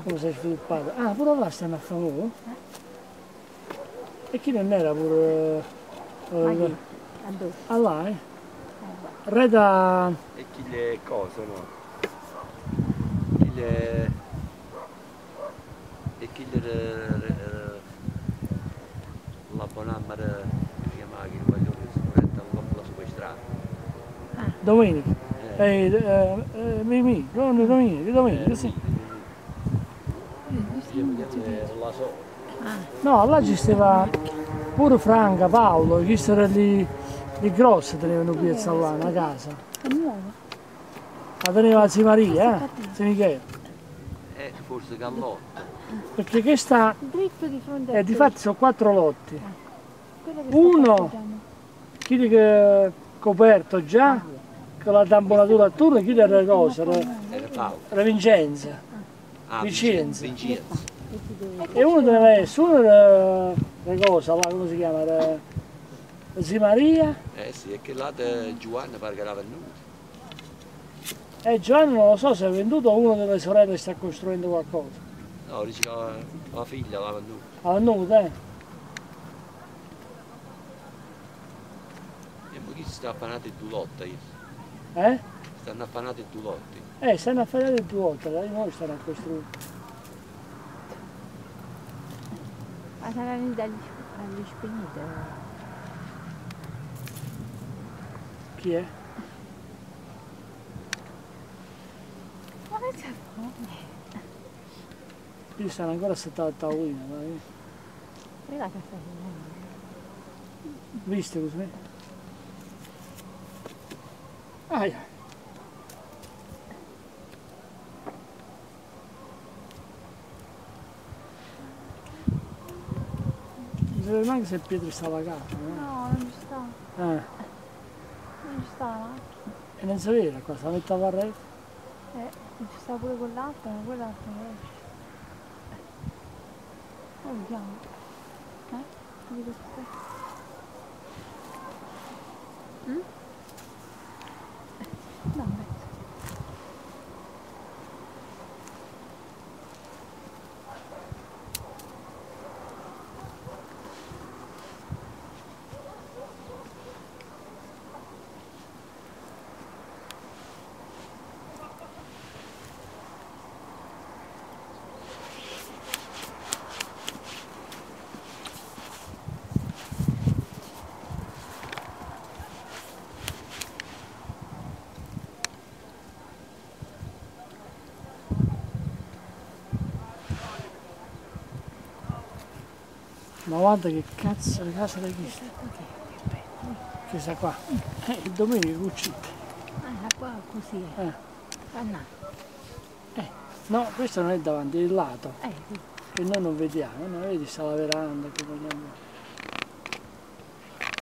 Come si è sviluppato? Ah, pure là stanno a fare. E chi non era pure... Ma chi? Dove? Ah là, Reda... E chi le cose, no? Chi le... E chi le... l'abbonamento si chiama che voglio che si prende la superstrada. Domenica. Mimì, domenica, sì. La so. No, là ci stava pure Franca, Paolo, chi era lì grossi tenevano piazza là, una casa. È nuovo. La teneva la zia Maria, zia Michele. Forse Gallotto. Perché questa, Dritto di fronte a difatti sono 4 lotti. quello che sta Uno, parcheggiando. chi che coperto già, con la tamponatura attorno, chi era cosa? Era Paolo. Era Vincenza. Ah, Vincenza. Vincenza. E uno doveva essere, uno era cosa, là, come si chiama? Era zia Maria. Sì, è che là di Giovanni pare che l'ha venuto. E Giovanni non lo so se ha venduto o una delle sorelle sta costruendo qualcosa. No, dice che la figlia l'ha venuto. Ha venduto, E ma chi si sta affanando due lotti? Stanno affanati due lotti. Stanno a fare due volte, dai, noi stanno a costruire. Ma sarà venuta agli spegniti. Chi è? Ma che c'è fame? Qui stanno ancora a settare il tavolino, dai. Guarda che sta facendo. Viste così? Aia. Non si vede neanche se Pietro sta pagando, no? No, non ci sta. Non ci sta la macchina. E non si vede qua, sta mettendo a rete. Non ci sta pure quell'altro, ma quell'altro non esce. Oh, vediamo. Vedi questo? No, aspetta. Ma guarda che cazzo di casa da chi sta? Che sta qua? Il Domenico Cuccitti. Qua così è. No, questo non è davanti, è il lato. Sì. Che noi non vediamo, no? Vedi sta la veranda che vogliamo.